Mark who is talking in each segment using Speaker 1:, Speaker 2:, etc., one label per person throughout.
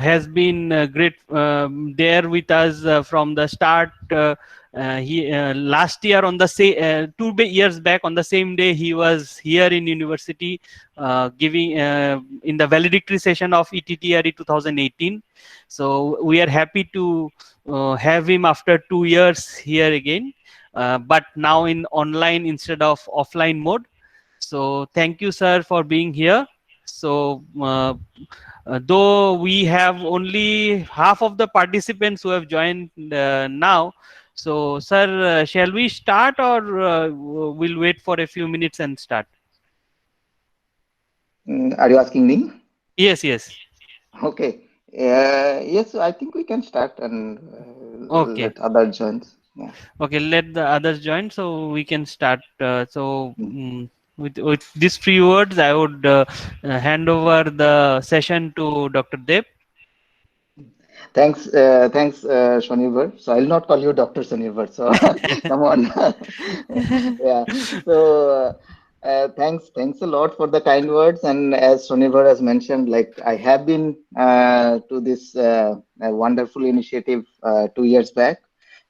Speaker 1: has been great there with us from the start. He last year on the same 2 years back on the same day he was here in university giving in the valedictory session of ETTRE 2018. So we are happy to have him after 2 years here again, but now in online instead of offline mode. So thank you, sir, for being here. So though we have only half of the participants who have joined now, so sir, shall we start or we'll wait for a few minutes and start?
Speaker 2: Are you asking me?
Speaker 1: Yes, yes.
Speaker 2: Okay. Yes, I think we can start and
Speaker 1: Okay.
Speaker 2: let other join. Yeah.
Speaker 1: Okay, let the others join so we can start.
Speaker 2: Mm.
Speaker 1: With these few words, I would hand over the session to Dr. Deb.
Speaker 2: Thanks, Shonivar. So I'll not call you Dr. Shonivar. So come on. Yeah. So thanks a lot for the kind words. And as Shonivar has mentioned, like I have been to this wonderful initiative 2 years back,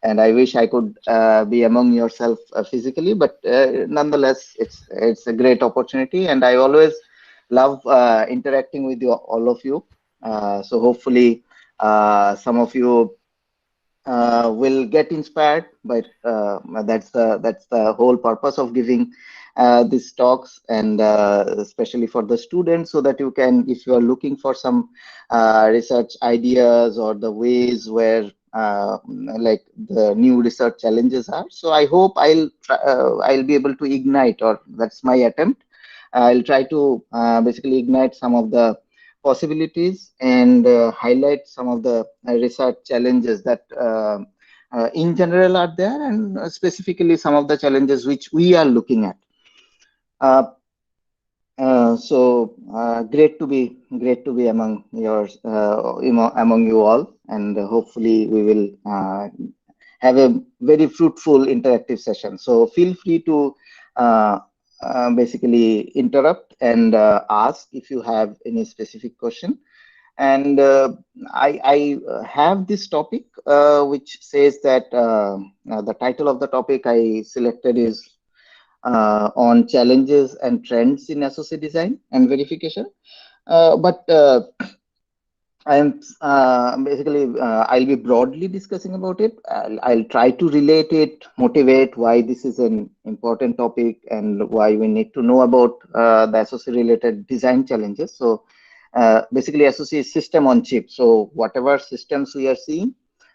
Speaker 2: and I wish I could be among yourself physically. But nonetheless, it's a great opportunity, and I always love interacting with you, all of you. So hopefully some of you will get inspired, but that's the whole purpose of giving these talks, and especially for the students, so that you can, if you are looking for some research ideas or the ways where like the new research challenges are. So I hope I'll be able to ignite, or that's my attempt. I'll try to basically ignite some of the possibilities and highlight some of the research challenges that in general are there, and specifically some of the challenges which we are looking at. Uh, great to be among among you all, and hopefully we will have a very fruitful interactive session. So feel free to uh, basically interrupt and ask if you have any specific question. And I have this topic which says that the title of the topic I selected is on challenges and trends in associate design and verification. But I am basically I'll be broadly discussing about it. I'll try to relate it, motivate why this is an important topic and why we need to know about the associate related design challenges. So basically, associate system on chip. So whatever systems we are seeing,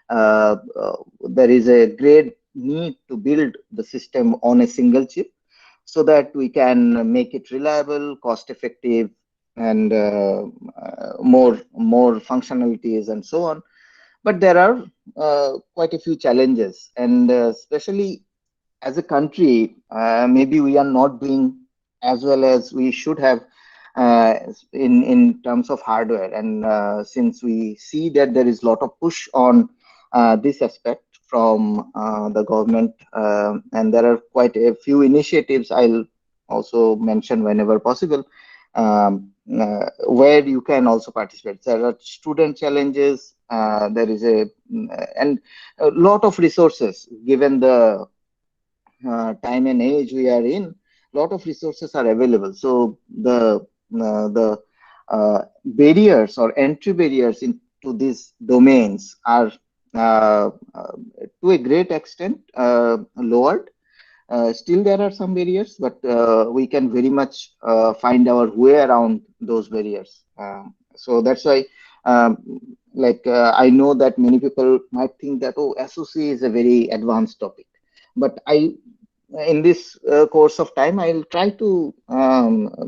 Speaker 2: there is a great need to build the system on a single chip so that we can make it reliable, cost effective, and more functionalities and so on. But there are quite a few challenges, and especially as a country, maybe we are not doing as well as we should have in terms of hardware. And since we see that there is a lot of push on this aspect from the government, and there are quite a few initiatives I'll also mention whenever possible, where you can also participate. There are student challenges. There is and a lot of resources given the time and age we are in. Lot of resources are available, so the barriers or entry barriers into these domains are to a great extent lowered. Still there are some barriers, but we can very much find our way around those barriers. So that's why I know that many people might think that, oh, SOC is a very advanced topic, but I in this course of time, I'll try to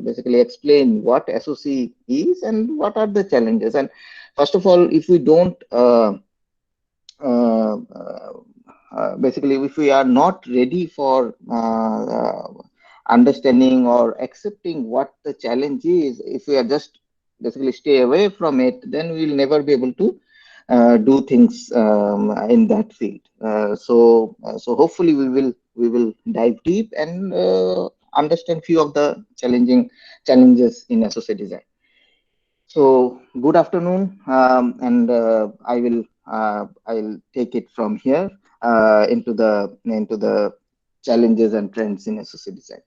Speaker 2: basically explain what SOC is and what are the challenges. And first of all, if we don't uh, uh, basically, if we are not ready for understanding or accepting what the challenge is, if we are just basically stay away from it, then we will never be able to do things in that field. So hopefully we will dive deep and understand few of the challenges in associate design. So good afternoon, and I'll take it from here into the challenges and trends in SOC design.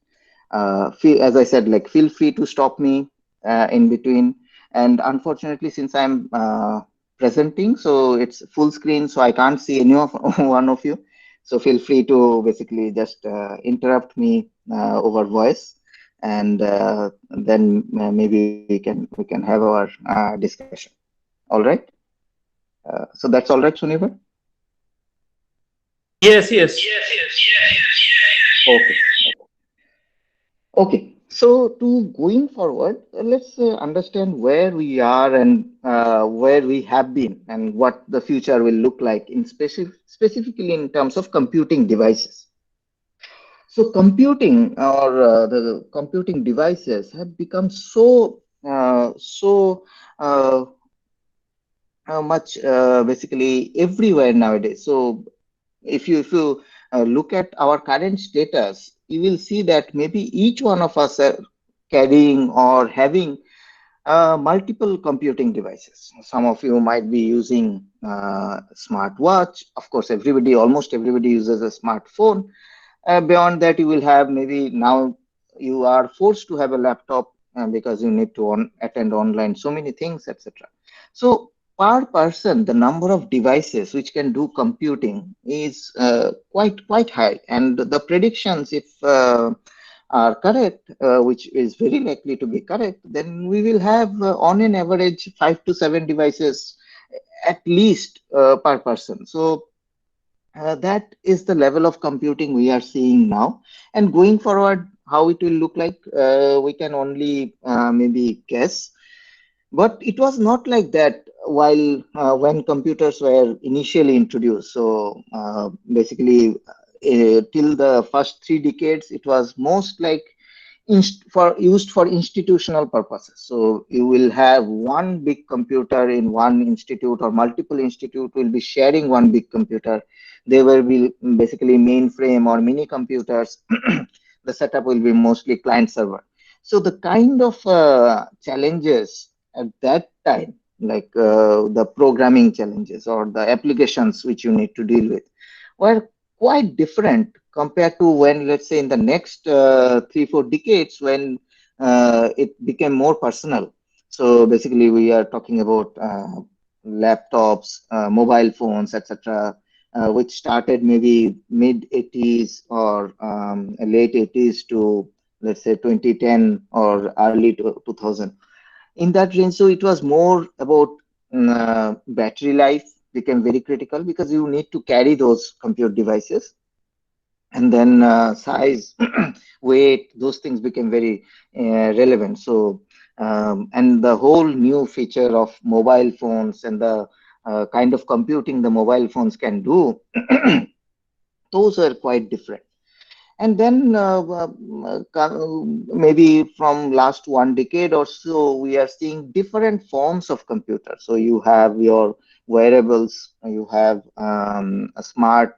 Speaker 2: As I said, like feel free to stop me in between. And unfortunately, since I'm presenting, so it's full screen, so I can't see any of one of you. So feel free to basically just interrupt me over voice, and then maybe we can have our discussion. All right. So that's all right, Suniva.
Speaker 3: Yes, yes.
Speaker 2: Okay. Okay, so to going forward, let's understand where we are and where we have been and what the future will look like in specifically in terms of computing devices. So computing or the computing devices have become so uh, much basically everywhere nowadays. So if you look at our current status, you will see that maybe each one of us are carrying or having multiple computing devices. Some of you might be using smartwatch. Of course, almost everybody uses a smartphone. Beyond that, you will have maybe now you are forced to have a laptop because you need to attend online so many things, etc. So per person, the number of devices which can do computing is quite high, and the predictions, if are correct, which is very likely to be correct, then we will have on an average 5 to 7 devices at least per person. So that is the level of computing we are seeing now. And going forward, how it will look like, we can only maybe guess. But it was not like that while when computers were initially introduced. So basically, till the first 3 decades, it was most like for used for institutional purposes. So you will have one big computer in one institute, or multiple institute will be sharing one big computer. They will be basically mainframe or mini computers. The setup will be mostly client server. So the kind of challenges at that time, like the programming challenges or the applications which you need to deal with, were quite different compared to when, let's say, in the next 3 4 decades, when it became more personal. So basically we are talking about laptops, mobile phones, etc., which started maybe mid 80s or late 80s to, let's say, 2010 or early 2000, in that range. So it was more about battery life became very critical because you need to carry those compute devices. And then size, weight, those things became very relevant. So and the whole new feature of mobile phones and the kind of computing the mobile phones can do, those are quite different. And then maybe from last 1 decade or so, we are seeing different forms of computer. So you have your wearables, you have a smart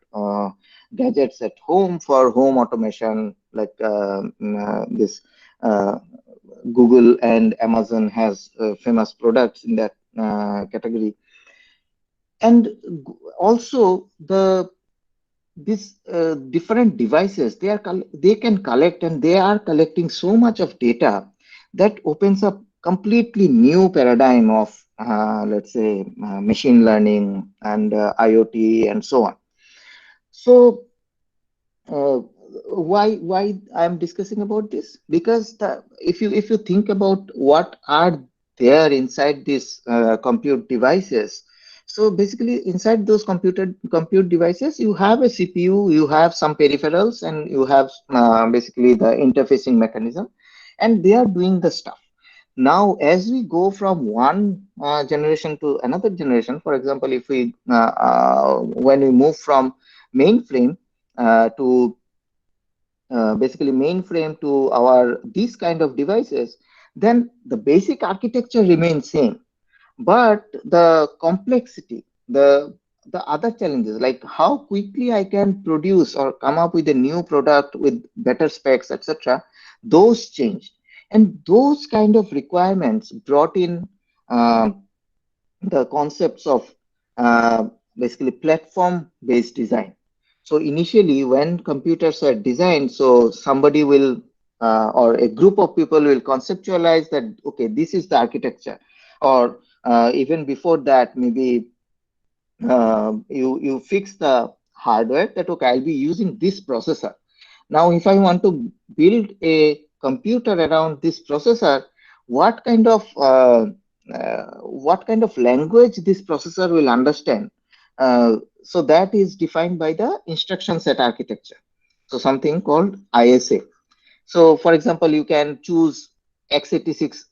Speaker 2: gadgets at home for home automation, like this uh, Google and Amazon has famous products in that category. And also these different devices, they can collect, and they are collecting so much of data that opens up completely new paradigm of let's say machine learning and IoT and so on. So uh, why I'm discussing about this? Because if you think about what are there inside these compute devices, so basically inside those compute devices, you have a CPU, you have some peripherals, and you have basically the interfacing mechanism, and they are doing the stuff. Now, as we go from one generation to another generation, for example, if we when we move from mainframe to basically mainframe to our these kind of devices, then the basic architecture remains same, but the complexity, the other challenges, like how quickly I can produce or come up with a new product with better specs, etc., those changed. And those kind of requirements brought in the concepts of uh, basically platform-based design. So initially, when computers were designed, so somebody will or a group of people will conceptualize that, okay, this is the architecture, or even before that, maybe you fix the hardware that, okay, I'll be using this processor. Now, if I want to build a computer around this processor, what kind of language this processor will understand? So that is defined by the instruction set architecture. So something called ISA. So, for example, you can choose x86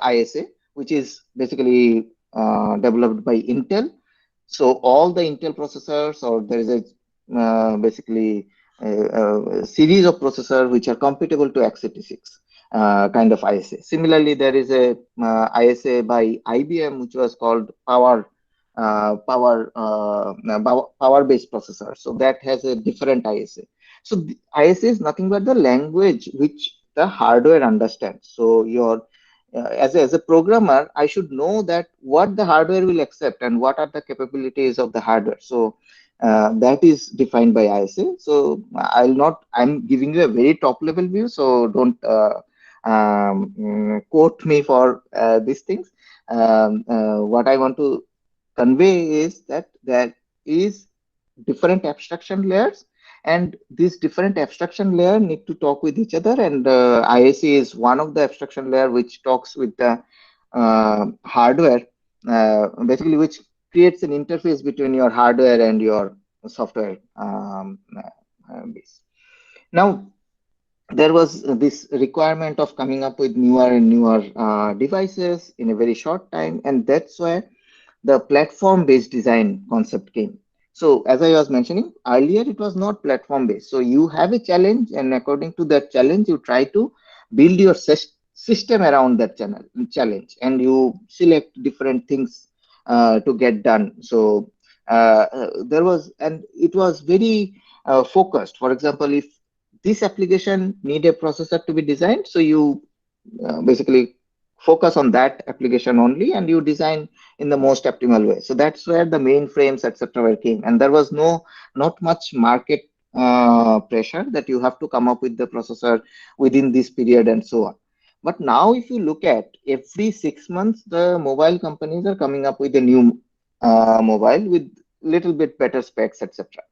Speaker 2: ISA, which is basically developed by Intel. So all the Intel processors, or there is a basically a series of processors which are compatible to x86 kind of ISA. Similarly, there is a ISA by IBM which was called power based processor. So that has a different ISA. So the ISA is nothing but the language which the hardware understands. So your as a programmer, I should know that what the hardware will accept and what are the capabilities of the hardware. So that is defined by ISA. So I'm giving you a very top level view. So don't quote me for these things. What I want to convey is that there is different abstraction layers, and these different abstraction layer need to talk with each other, and ISA is one of the abstraction layer which talks with the hardware, basically which creates an interface between your hardware and your software base. Now, there was this requirement of coming up with newer and newer devices in a very short time, and that's why the platform based design concept came. So as I was mentioning earlier, it was not platform based. So you have a challenge, and according to that challenge, you try to build your system around that challenge, and you select different things to get done. So there was, and it was very focused. For example, if this application need a processor to be designed, so you basically focus on that application only, and you design in the most optimal way. So that's where the mainframes, etc., were came, and there was not much market pressure that you have to come up with the processor within this period and so on. But now, if you look at every 6 months, the mobile companies are coming up with a new mobile with little bit better specs, etc.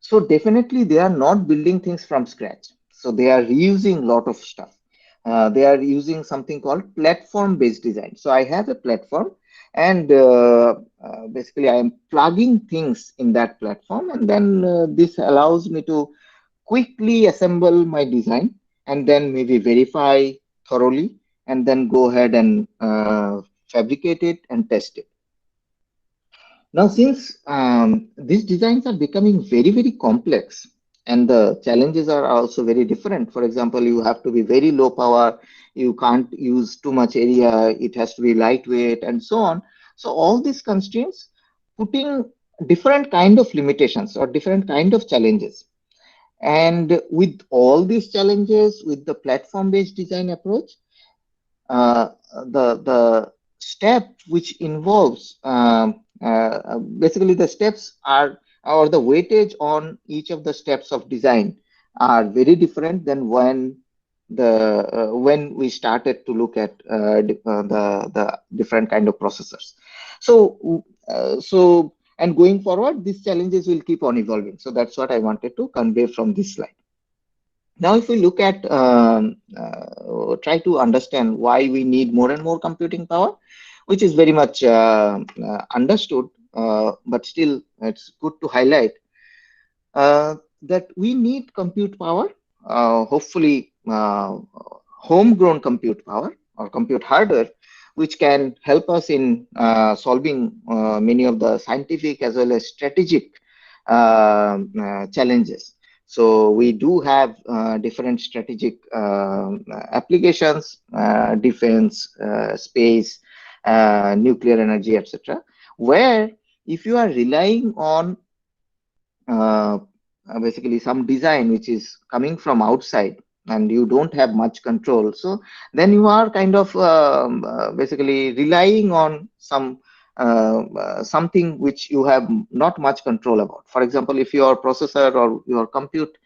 Speaker 2: So definitely they are not building things from scratch. So they are reusing a lot of stuff. They are using something called platform-based design. So I have a platform, and basically I am plugging things in that platform, and then this allows me to quickly assemble my design, and then maybe verify thoroughly, and then go ahead and fabricate it and test it. Now, since these designs are becoming very, very complex, and the challenges are also very different. For example, you have to be very low power, you can't use too much area, it has to be lightweight, and so on. So all these constraints putting different kind of limitations or different kind of challenges. And with all these challenges, with the platform-based design approach, the step which involves basically the steps are, or the weightage on each of the steps of design are very different than when we started to look at the different kind of processors. So and going forward, these challenges will keep on evolving. So that's what I wanted to convey from this slide. Now, if we look at, try to understand why we need more and more computing power, which is very much understood, but still it's good to highlight that we need compute power, hopefully homegrown compute power or compute hardware, which can help us in solving many of the scientific as well as strategic challenges. So we do have different strategic applications, defense, space, nuclear energy, etc., where if you are relying on basically some design which is coming from outside, and you don't have much control. So then you are kind of basically relying on something which you have not much control about. For example, if your processor or your compute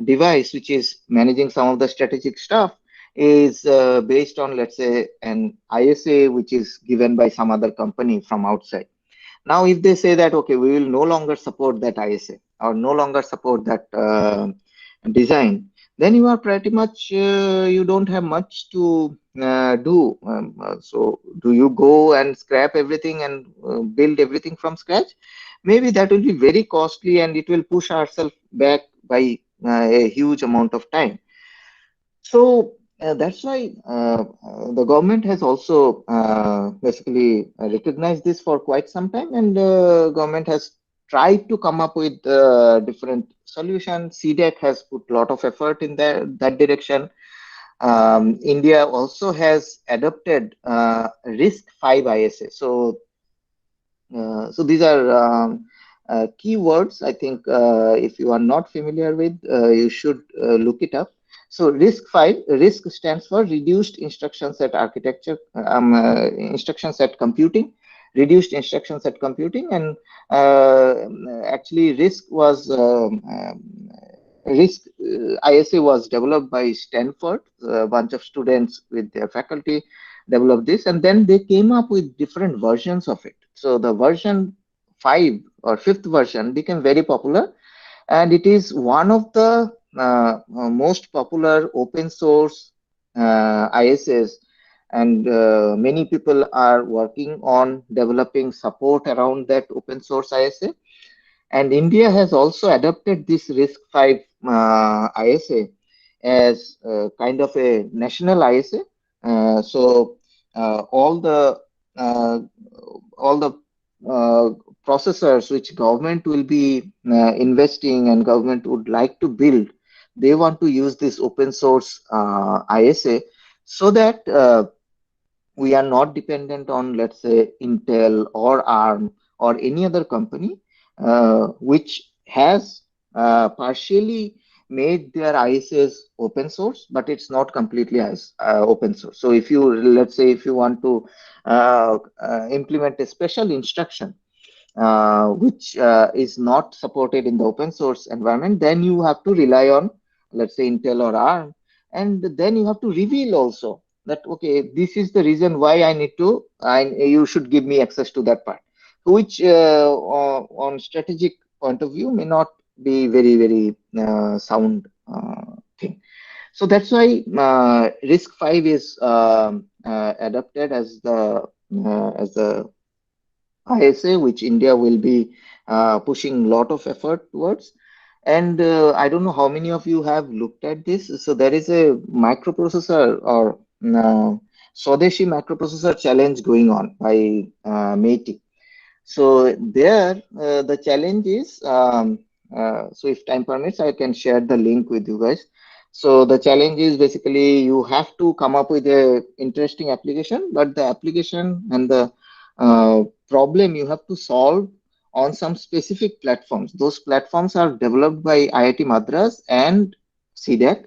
Speaker 2: device, which is managing some of the strategic stuff, is based on, let's say, an ISA which is given by some other company from outside. Now, if they say that, okay, we will no longer support that ISA or no longer support that design, then you are pretty much, you don't have much to do. So, do you go and scrap everything and build everything from scratch? Maybe that will be very costly and it will push ourselves back by a huge amount of time. So that's why the government has also basically recognized this for quite some time, and government has tried to come up with different solutions. CDEC has put a lot of effort in that direction. India also has adopted RISC-V ISA. So these are keywords. I think if you are not familiar with, you should look it up. So RISC-V, RISC stands for Reduced Instruction Set Architecture, Instruction Set Computing, Reduced Instruction Set Computing, and actually RISC ISA was developed by Stanford. A bunch of students with their faculty developed this, and then they came up with different versions of it. So the version 5 or fifth version became very popular, and it is one of the most popular open source ISAs, and many people are working on developing support around that open source ISA. And India has also adopted this RISC-V ISA as kind of a national ISA. So all the uh, all the processors which government will be investing and government would like to build, they want to use this open source ISA, so that we are not dependent on, let's say, Intel or ARM or any other company which has partially made their ISAs open source, but it's not completely open source. So if you, let's say, if you want to implement a special instruction which is not supported in the open source environment, then you have to rely on, let's say, Intel or ARM, and then you have to reveal also that, okay, this is the reason why I need to, you should give me access to that part, which on strategic point of view may not be very, very sound thing. So that's why RISC-V is adopted as the ISA, which India will be pushing a lot of effort towards. And I don't know how many of you have looked at this. So there is a microprocessor or Swadeshi microprocessor challenge going on by METI. So there, the challenge is, so if time permits, I can share the link with you guys. So the challenge is basically you have to come up with a interesting application, but the application and the problem you have to solve on some specific platforms. Those platforms are developed by IIT Madras and CDEC.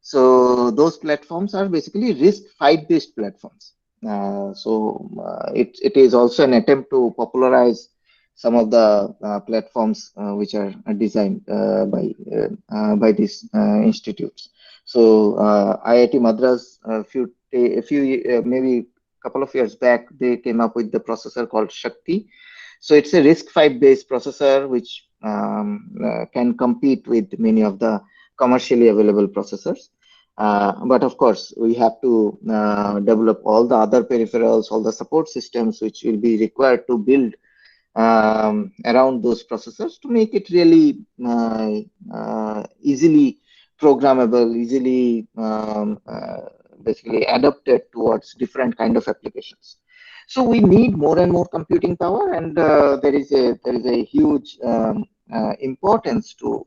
Speaker 2: So those platforms are basically RISC-V based platforms. It is also an attempt to popularize some of the platforms which are designed by these institutes. So IIT Madras, maybe couple of years back, they came up with the processor called Shakti. So it's a RISC-V based processor which can compete with many of the commercially available processors. But of course, we have to develop all the other peripherals, all the support systems which will be required to build around those processors to make it really easily programmable, easily basically adapted towards different kind of applications. So we need more and more computing power, and there is a huge importance to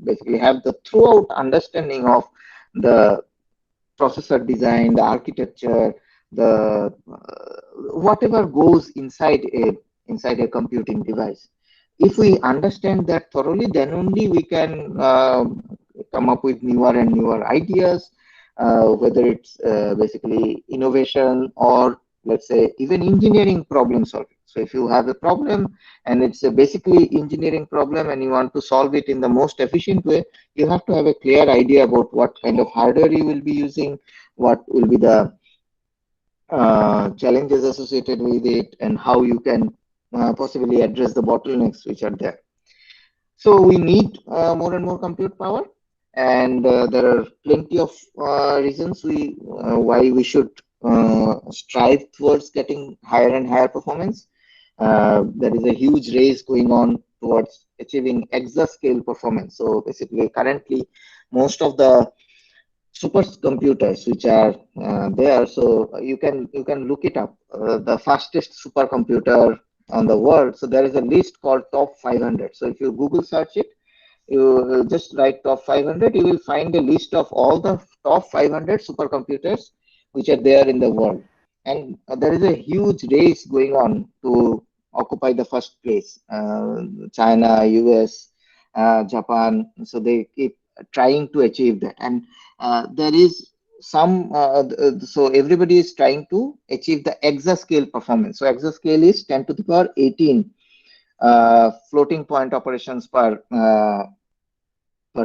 Speaker 2: basically have the throughout understanding of the processor design, the architecture, the whatever goes inside a computing device. If we understand that thoroughly, then only we can come up with newer and newer ideas, whether it's basically innovation or let's say even engineering problem solving. So if you have a problem and it's a basically engineering problem and you want to solve it in the most efficient way, you have to have a clear idea about what kind of hardware you will be using, what will be the challenges associated with it, and how you can possibly address the bottlenecks which are there. So we need more and more compute power, and there are plenty of reasons why we should strive towards getting higher and higher performance. There is a huge race going on towards achieving exascale performance. So basically, currently, most of the supercomputers which are there, so you can look it up. The fastest supercomputer on the world. So there is a list called top 500. So if you Google search it, you just write top 500, you will find a list of all the top 500 supercomputers which are there in the world. And there is a huge race going on to occupy the first place. China, US, Japan, so they keep trying to achieve that. And there is so everybody is trying to achieve the exascale performance. So exascale is 10 to the power 18 floating point operations per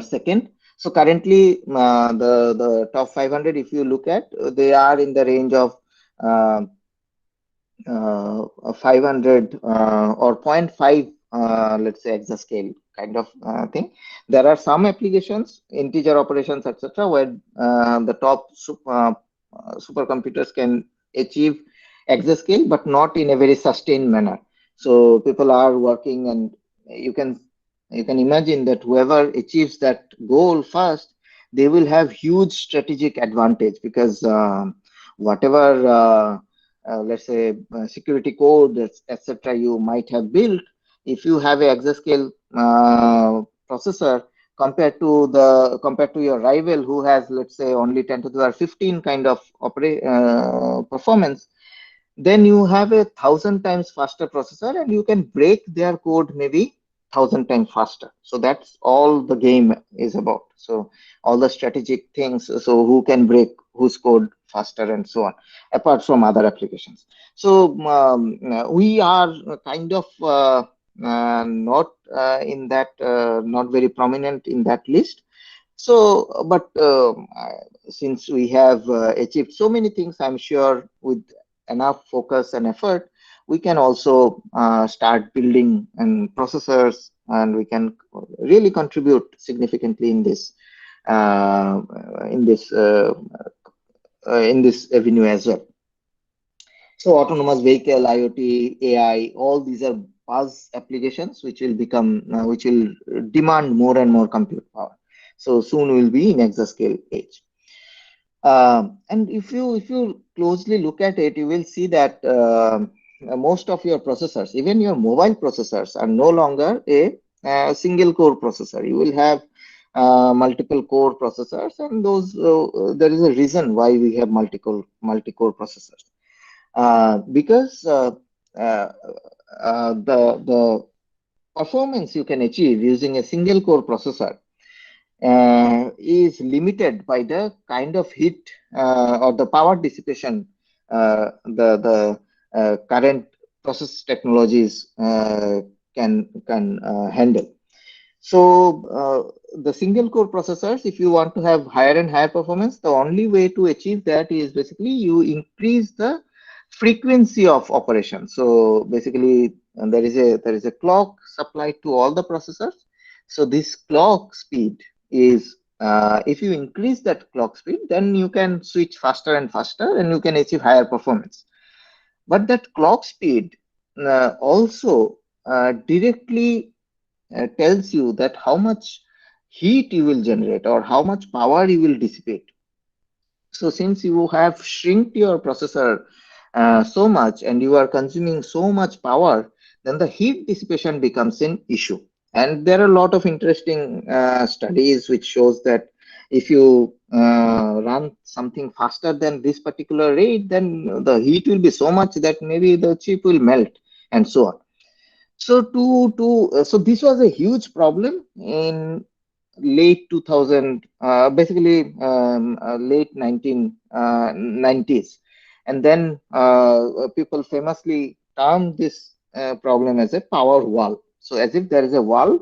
Speaker 2: second. So currently, the top 500, if you look at, they are in the range of 500 or zero point 0.5, let's say exascale kind of thing. There are some applications, integer operations, etc., where the top supercomputers can achieve exascale, but not in a very sustained manner. So people are working, and you can imagine that whoever achieves that goal first, they will have huge strategic advantage, because whatever let's say security code, etc., you might have built, if you have a exascale processor compared to your rival who has, let's say, only 10 to the power 15 kind of performance, then you have a 1,000 times faster processor, and you can break their code maybe 1,000 times faster. So that's all the game is about. So all the strategic things, so who can break whose code faster and so on, apart from other applications. So we are kind of not in that, not very prominent in that list. So, but since we have achieved so many things, I'm sure with enough focus and effort, we can also start building and processors, and we can really contribute significantly in this uh, in this uh, in this avenue as well. So autonomous vehicle, IoT, AI, all these are buzz applications which will become which will demand more and more compute power. So soon we'll be in exascale age. And if you closely look at it, you will see that most of your processors, even your mobile processors, are no longer a single core processor. You will have multiple core processors, and those there is a reason why we have multi-core processors, because uh, the performance you can achieve using a single core processor is limited by the kind of heat or the power dissipation the current process technologies can handle. So the single core processors, if you want to have higher and higher performance, the only way to achieve that is basically you increase the frequency of operation. So basically, there is a clock supplied to all the processors. So this clock speed is, if you increase that clock speed, then you can switch faster and faster, and you can achieve higher performance. But that clock speed also directly tells you that how much heat you will generate or how much power you will dissipate. So since you have shrink your processor so much, and you are consuming so much power, then the heat dissipation becomes an issue. And there are a lot of interesting studies which shows that if you run something faster than this particular rate, then the heat will be so much that maybe the chip will melt and so on. So so this was a huge problem in late 2000, basically late 1990s. And then people famously termed this problem as a power wall. So as if there is a wall,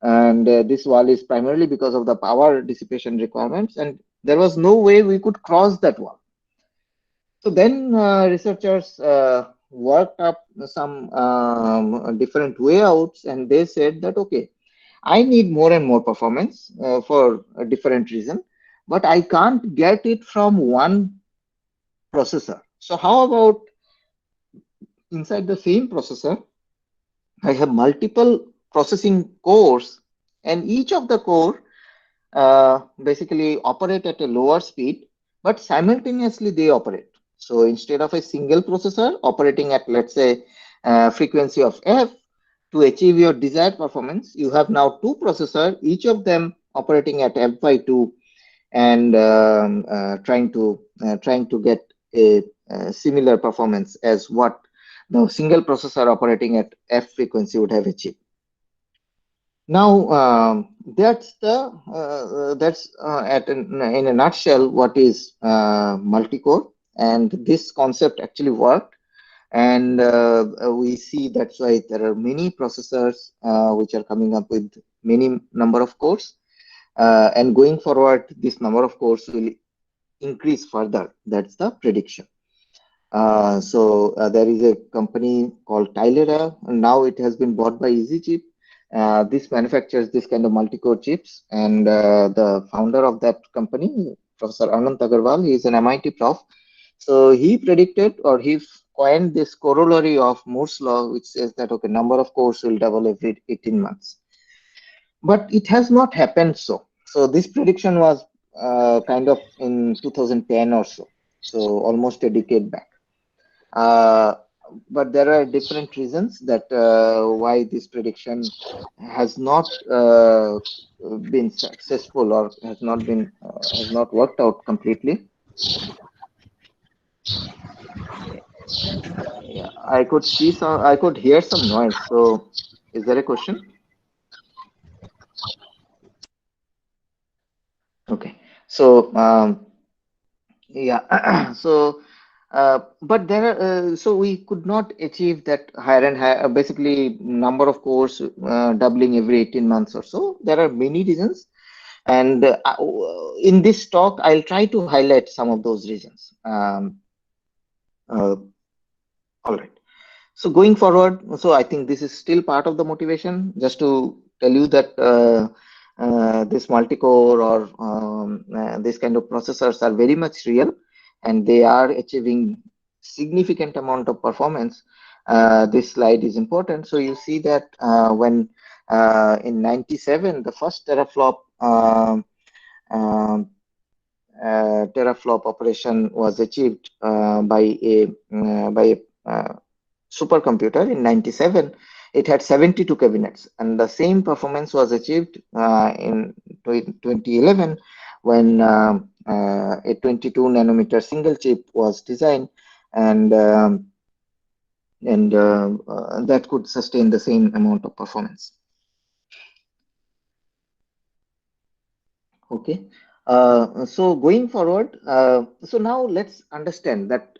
Speaker 2: and this wall is primarily because of the power dissipation requirements, and there was no way we could cross that wall. So then researchers worked up some different way outs, and they said that, okay, I need more and more performance for a different reason, but I can't get it from one processor. So how about inside the same processor, I have multiple processing cores, and each of the core basically operate at a lower speed, but simultaneously they operate. So instead of a single processor operating at, let's say, frequency of f, to achieve your desired performance, you have now two processors, each of them operating at f by 2, and trying to get a similar performance as what the single processor operating at f frequency would have achieved. Now, that's in a nutshell what is multi-core, and this concept actually worked. And we see that's why there are many processors which are coming up with many number of cores, and going forward, this number of cores will increase further. That's the prediction. So there is a company called Tylera, and now it has been bought by EasyChip. This manufactures this kind of multi-core chips, and the founder of that company, Professor Anant Agarwal, he is an MIT prof. So he predicted, or he coined this corollary of Moore's law, which says that, okay, number of cores will double every 18 months. But it has not happened so. So this prediction was kind of in 2010 or so, so almost a decade back. Uh, but there are different reasons that why this prediction has not been successful, or has not worked out completely. Yeah, I could hear some noise. So, is there a question? Okay. So, yeah. So, but there are, so we could not achieve that higher and higher, basically number of cores doubling every 18 months or so. There are many reasons. And in this talk, I'll try to highlight some of those reasons. All right. So going forward, so I think this is still part of the motivation, just to tell you that this multi-core or this kind of processors are very much real, and they are achieving significant amount of performance. This slide is important. So you see that when in 97, the first teraflop um, teraflop operation was achieved by a supercomputer in 97. It had 72 cabinets, and the same performance was achieved in 2011 when a 22 nanometer single chip was designed, and that could sustain the same amount of performance. Okay. So going forward, so now let's understand that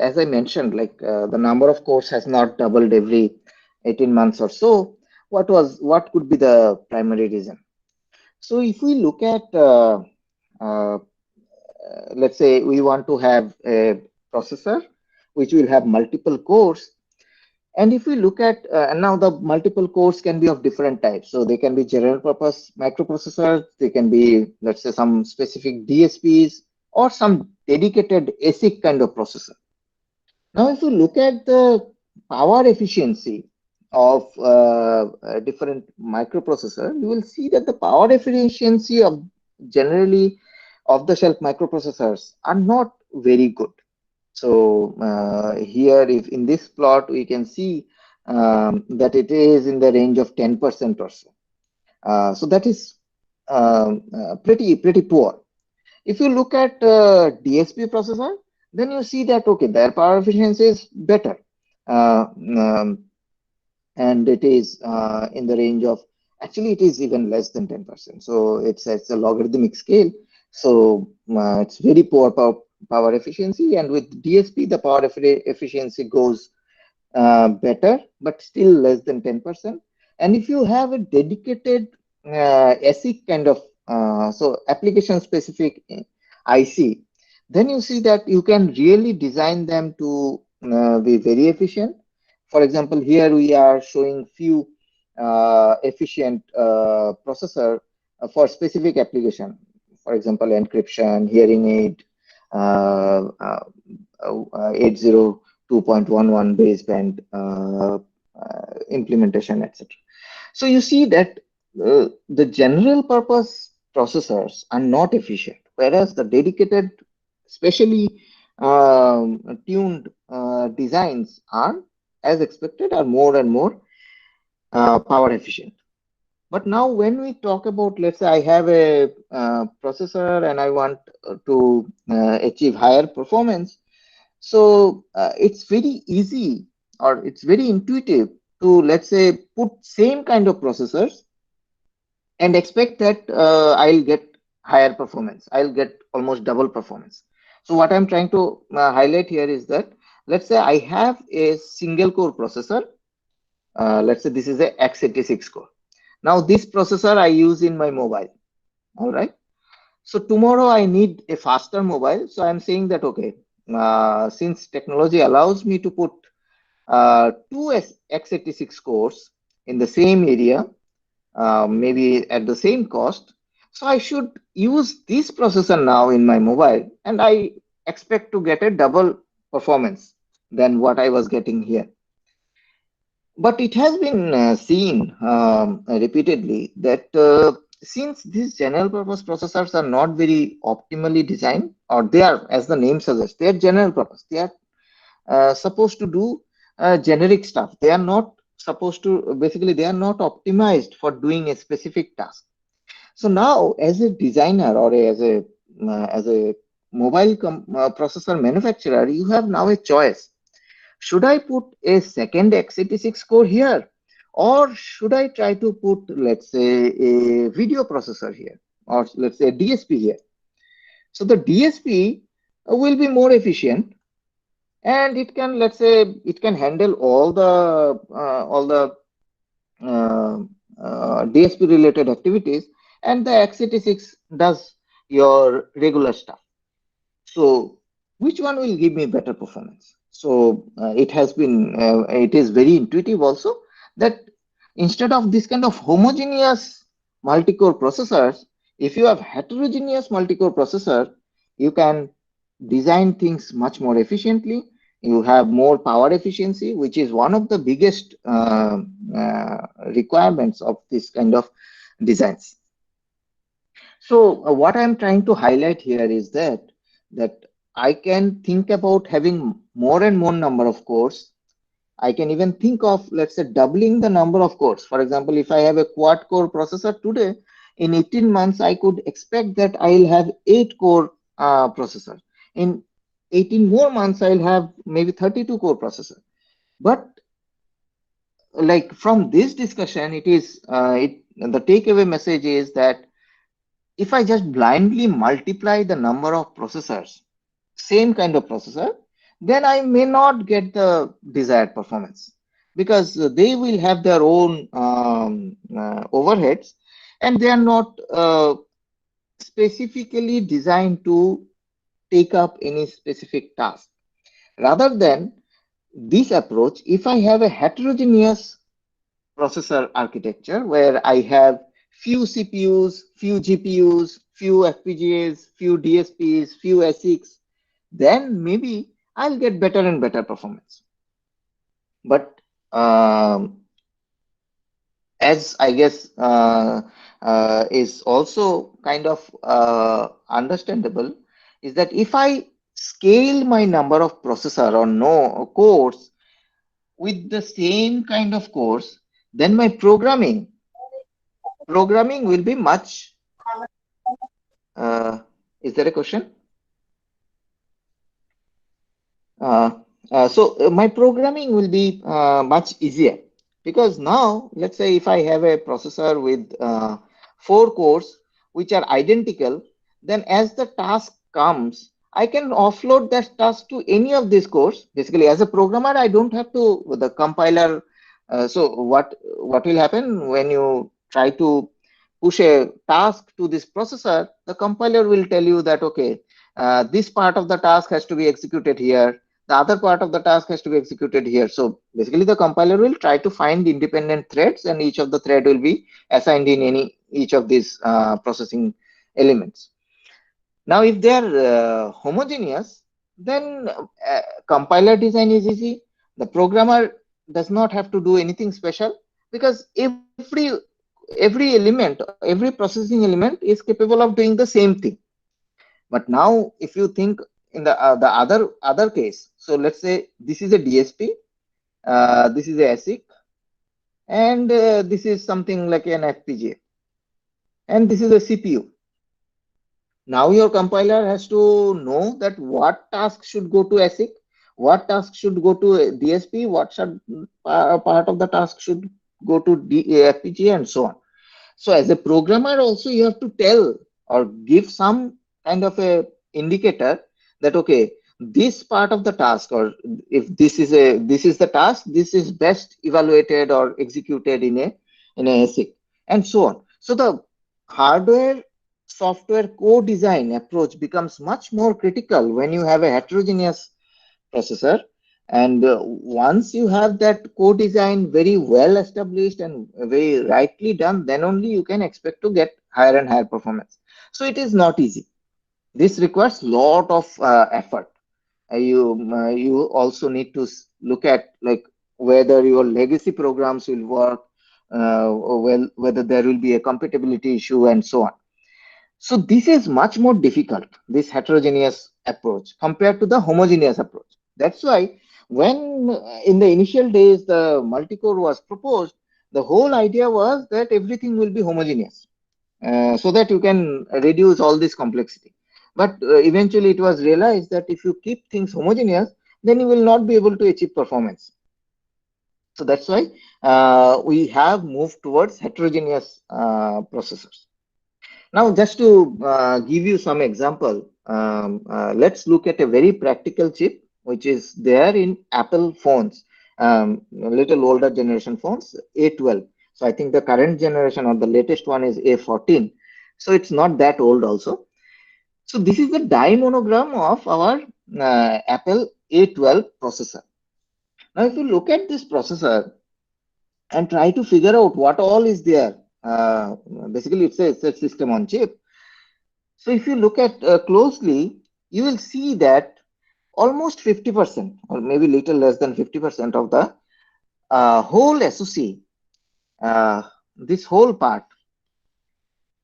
Speaker 2: as I mentioned, like the number of cores has not doubled every 18 months or so. What could be the primary reason? So if we look at, let's say we want to have a processor which will have multiple cores, and if we look at, and now the multiple cores can be of different types. So they can be general purpose microprocessors, they can be, let's say, some specific DSPs, or some dedicated ASIC kind of processor. Now, if you look at the power efficiency of different microprocessor, you will see that the power efficiency of generally off-the-shelf microprocessors are not very good. So here, if in this plot, we can see that it is in the range of 10% or so. So that is pretty poor. If you look at DSP processor, then you see that, okay, their power efficiency is better, and it is in the range of Actually, it is even less than 10%. So it's a logarithmic scale. So it's very poor power efficiency. And with DSP, the power efficiency goes better, but still less than 10%. And if you have a dedicated ASIC kind of, so application specific IC, then you see that you can really design them to be very efficient. For example, here we are showing few efficient processor for specific application. For example, encryption, hearing aid, uh, uh, 802.11 baseband implementation, etc. So you see that the general purpose processors are not efficient, whereas the dedicated, specially tuned designs are, as expected, are more and more power efficient. But now when we talk about, let's say I have a processor and I want to achieve higher performance, so it's very easy, or it's very intuitive to, let's say, put same kind of processors and expect that I'll get higher performance. I'll get almost double performance. So what I'm trying to highlight here is that, let's say I have a single core processor. Let's say this is a x86 core. Now this processor I use in my mobile. All right. So tomorrow I need a faster mobile. So I'm saying that, okay, since technology allows me to put two x86 cores in the same area, maybe at the same cost. So I should use this processor now in my mobile, and I expect to get a double performance than what I was getting here. But it has been seen repeatedly that since these general purpose processors are not very optimally designed, or they are, as the name suggests, they are general purpose. They are supposed to do generic stuff. They are not supposed to, basically, they are not optimized for doing a specific task. So now, as a designer or as a mobile processor manufacturer, you have now a choice. Should I put a second x86 core here, or should I try to put, let's say, a video processor here, or let's say a DSP here? So the DSP will be more efficient, and it can, let's say, it can handle all the uh, DSP related activities, and the x86 does your regular stuff. So which one will give me better performance? So it is very intuitive also, that instead of this kind of homogeneous multi-core processors, if you have heterogeneous multi-core processor, you can design things much more efficiently. You have more power efficiency, which is one of the biggest requirements of this kind of designs. So what I'm trying to highlight here is that I can think about having more and more number of cores. I can even think of, let's say, doubling the number of cores. For example, if I have a quad core processor today, in 18 months, I could expect that I'll have 8 core processor. In 18 more months, I'll have maybe 32 core processor. But like from this discussion, the takeaway message is that if I just blindly multiply the number of processors, same kind of processor, then I may not get the desired performance, because they will have their own overheads, and they are not specifically designed to take up any specific task. Rather than this approach, if I have a heterogeneous processor architecture where I have few CPUs, few GPUs, few FPGAs, few DSPs, few ASICs, then maybe I'll get better and better performance. But as I guess is also kind of understandable, is that if I scale my number of processor or no cores with the same kind of cores, then my programming will be much. Is there a question? So my programming will be much easier. Because now, let's say if I have a processor with four cores which are identical, then as the task comes, I can offload that task to any of these cores. Basically, as a programmer, I don't have to the compiler. So what will happen when you try to push a task to this processor? The compiler will tell you that okay, this part of the task has to be executed here, the other part of the task has to be executed here. So basically the compiler will try to find independent threads, and each of the thread will be assigned in any each of these processing elements. Now if they are homogeneous, then compiler design is easy. The programmer does not have to do anything special, because every element, every processing element is capable of doing the same thing. But now, if you think in the other case, so let's say this is a DSP, this is a ASIC, and this is something like an FPGA, and this is a CPU. Now your compiler has to know that what task should go to ASIC, what task should go to DSP, what should part of the task should go to FPGA, and so on. So as a programmer also you have to tell or give some kind of a indicator that okay, this part of the task, or if this is the task, this is best evaluated or executed in a ASIC, and so on. So the hardware software co-design approach becomes much more critical when you have a heterogeneous processor. And once you have that co-design very well established and very rightly done, then only you can expect to get higher and higher performance. So it is not easy. This requires lot of effort. You also need to look at like whether your legacy programs will work, or well, whether there will be a compatibility issue, and so on. So this is much more difficult, this heterogeneous approach compared to the homogeneous approach. That's why when in the initial days the multi-core was proposed, the whole idea was that everything will be homogeneous, so that you can reduce all this complexity. But eventually it was realized that if you keep things homogeneous, then you will not be able to achieve performance. So that's why we have moved towards heterogeneous processors. Now, just to give you some example, let's look at a very practical chip which is there in Apple phones, a little older generation phones, A12. So I think the current generation or the latest one is A14. So it's not that old also. So this is the die monogram of our Apple A12 processor. Now, if you look at this processor and try to figure out what all is there, uh, basically it's a system on chip. So if you look at closely, you will see that almost 50% or maybe little less than 50% of the whole SoC, uh, this whole part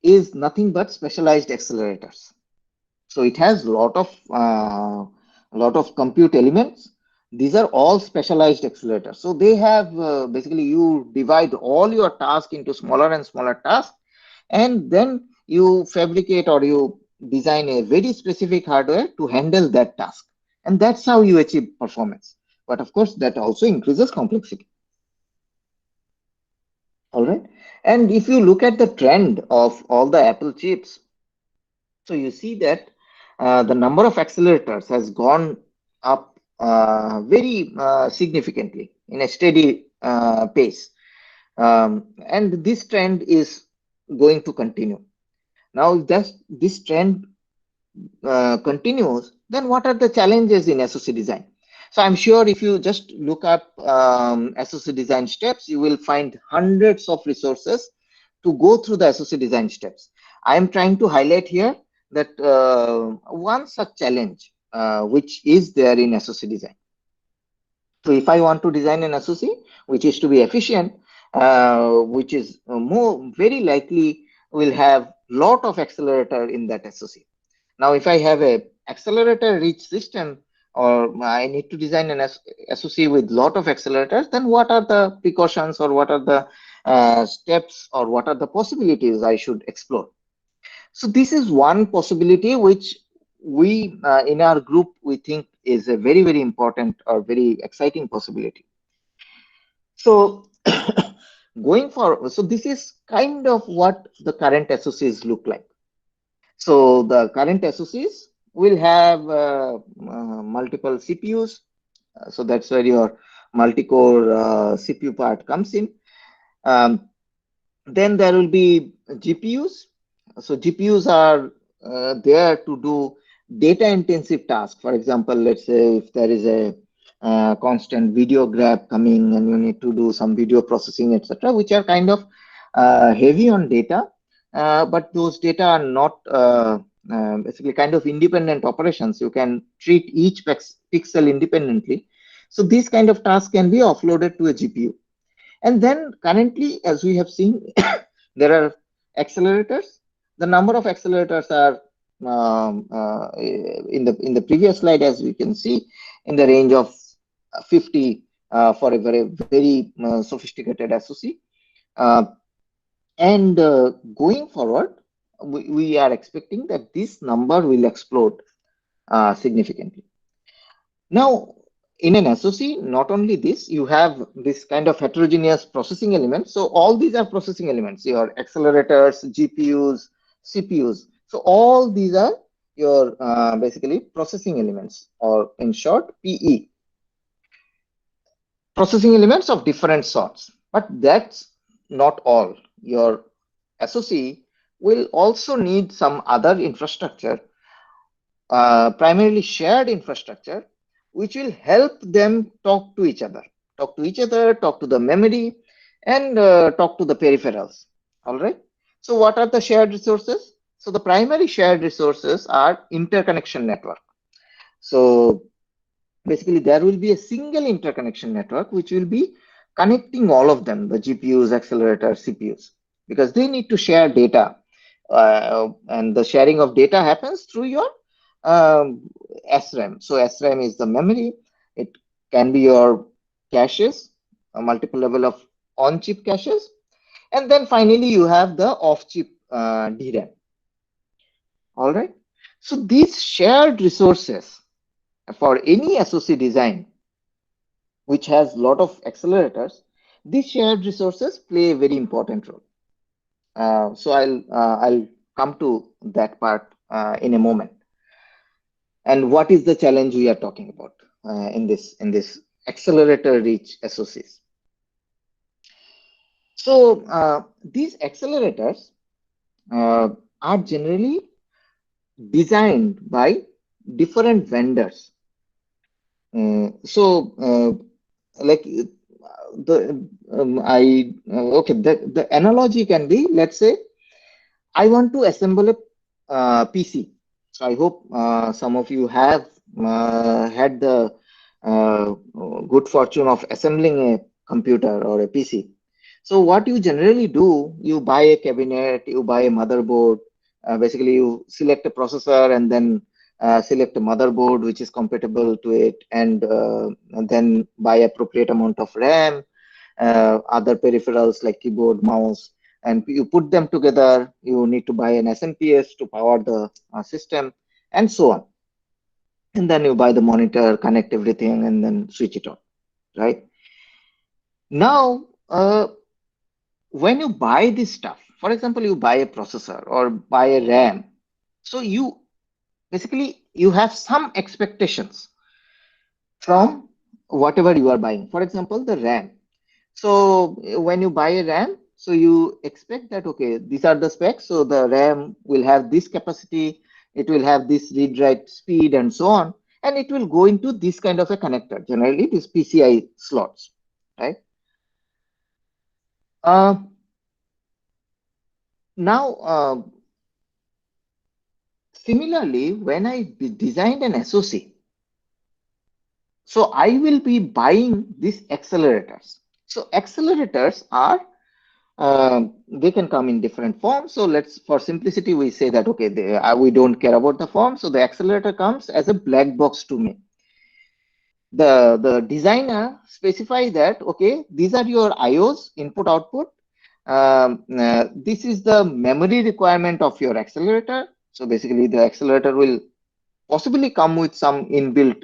Speaker 2: is nothing but specialized accelerators. So it has a lot of compute elements. These are all specialized accelerators. So they have basically you divide all your tasks into smaller and smaller tasks, and then you fabricate or you design a very specific hardware to handle that task, and that's how you achieve performance. But of course that also increases complexity. All right, and if you look at the trend of all the Apple chips, so you see that the number of accelerators has gone up very significantly in a steady pace, and this trend is going to continue. Now, if this trend continues, then what are the challenges in SoC design? So I'm sure if you just look up SoC design steps, you will find hundreds of resources to go through the SoC design steps. I am trying to highlight here that one such challenge which is there in SoC design. So if I want to design an SoC which is to be efficient, which is more very likely will have lot of accelerator in that SoC. Now, if I have a accelerator rich system, or I need to design an SoC with lot of accelerators, then what are the precautions, or what are the steps, or what are the possibilities I should explore? So this is one possibility which we in our group we think is a very important or very exciting possibility. So Going forward, so this is kind of what the current SoCs look like. So the current SoCs will have multiple CPUs. So that's where your multi-core CPU part comes in. Um, then there will be GPUs. So GPUs are there to do data intensive tasks. For example, let's say if there is a constant video grab coming and you need to do some video processing, etc., which are kind of heavy on data, but those data are not basically kind of independent operations. You can treat each pixel independently. So these kind of tasks can be offloaded to a GPU. And then currently, as we have seen, there are accelerators. The number of accelerators are in the previous slide, as we can see, in the range of 50 for a very sophisticated SoC. Uh, and going forward, we are expecting that this number will explode significantly. Now, in an SoC, not only this, you have this kind of heterogeneous processing elements. So all these are processing elements, your accelerators, GPUs, CPUs. So all these are your basically processing elements, or in short, PE. Processing elements of different sorts. But that's not all. Your SoC will also need some other infrastructure, primarily shared infrastructure, which will help them talk to each other, talk to the memory, and talk to the peripherals. All right. So what are the shared resources? So the primary shared resources are interconnection network. So basically, there will be a single interconnection network which will be connecting all of them, the GPUs, accelerators, CPUs, because they need to share data. And the sharing of data happens through your SRAM. So SRAM is the memory. It can be your caches, a multiple level of on-chip caches. And then finally, you have the off-chip DRAM. All right. So these shared resources for any SoC design, which has a lot of accelerators, these shared resources play a very important role. So I'll come to that part in a moment. And what is the challenge we are talking about in this accelerator rich SoCs? So these accelerators are generally designed by different vendors. Like the I okay, the analogy can be, let's say I want to assemble a PC. So I hope some of you have had the uh, good fortune of assembling a computer or a PC. So what you generally do, you buy a cabinet, you buy a motherboard. Basically, you select a processor and then select a motherboard which is compatible to it, and then buy appropriate amount of RAM, other peripherals like keyboard, mouse, and you put them together. You need to buy an SMPS to power the system, and so on. And then you buy the monitor, connect everything, and then switch it on. Right now, when you buy this stuff, for example, you buy a processor or buy a RAM, so you basically you have some expectations from whatever you are buying. For example, the RAM. So when you buy a RAM, so you expect that, okay, these are the specs. So the RAM will have this capacity, it will have this read write speed and so on. And it will go into this kind of a connector, generally these PCI slots, right? Uh, now, similarly, when I designed an SoC, so I will be buying these accelerators. So accelerators are they can come in different forms. So let's, for simplicity, we say that, okay, we don't care about the form. So the accelerator comes as a black box to me. The designer specifies that, okay, these are your IOs, input output. This is the memory requirement of your accelerator. So basically, the accelerator will possibly come with some inbuilt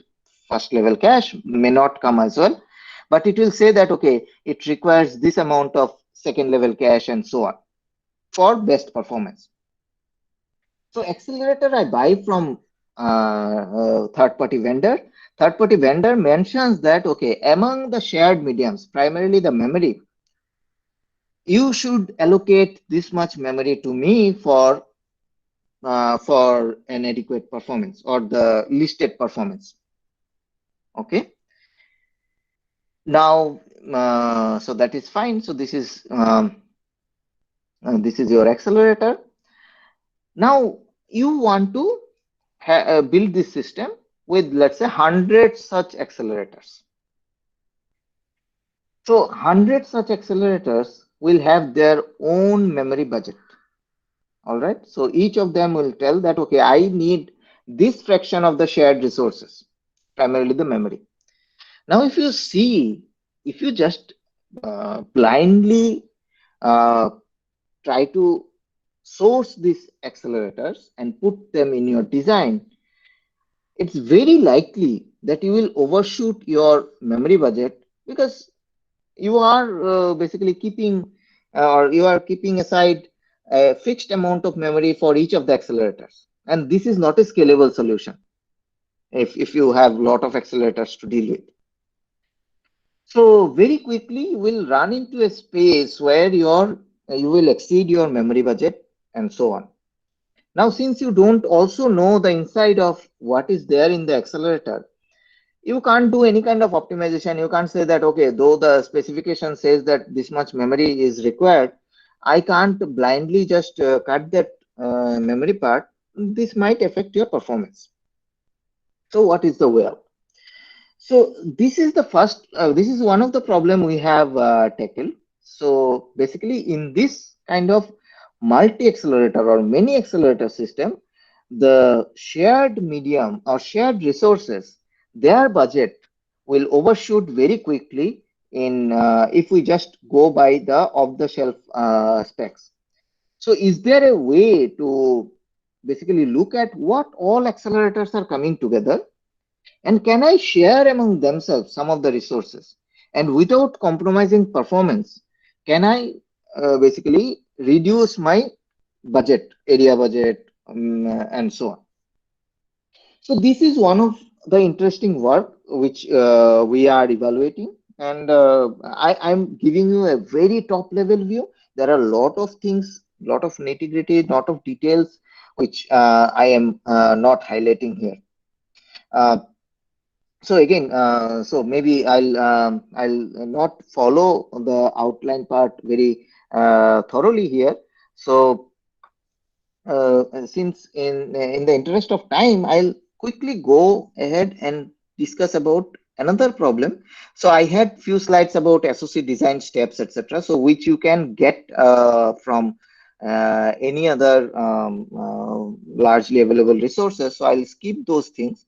Speaker 2: first level cache, may not come as well, but it will say that, okay, it requires this amount of second level cache, and so on for best performance. So accelerator I buy from third party vendor. Third party vendor mentions that, okay, among the shared mediums, primarily the memory, you should allocate this much memory to me for an adequate performance or the listed performance. Okay. Now, so that is fine. So this is your accelerator. Now you want to build this system with, let's say, 100 such accelerators. So 100 such accelerators will have their own memory budget. All right. So each of them will tell that, okay, I need this fraction of the shared resources, primarily the memory. Now, if you just blindly try to source these accelerators and put them in your design, it's very likely that you will overshoot your memory budget, because you are basically keeping or you are keeping aside a fixed amount of memory for each of the accelerators. And this is not a scalable solution if you have a lot of accelerators to deal with. So very quickly you will run into a space where you will exceed your memory budget and so on. Now, since you don't also know the inside of what is there in the accelerator, you can't do any kind of optimization. You can't say that, okay, though the specification says that this much memory is required, I can't blindly just cut that memory part. This might affect your performance. So what is the way out? So this is the first, this is one of the problem we have tackled. So basically in this kind of multi-accelerator or many accelerator system, the shared medium or shared resources, their budget will overshoot very quickly in if we just go by the off-the-shelf specs. So is there a way to basically look at what all accelerators are coming together, and can I share among themselves some of the resources? And without compromising performance, can I basically reduce my budget, area budget, and so on? So this is one of the interesting work which we are evaluating. And I'm giving you a very top level view. There are a lot of things, lot of nitty gritty, lot of details, which I am not highlighting here. So again, so maybe I'll not follow the outline part very thoroughly here. So since in the interest of time, I'll quickly go ahead and discuss about another problem. So I had few slides about SOC design steps, etc. So which you can get from any other largely available resources. So I'll skip those things,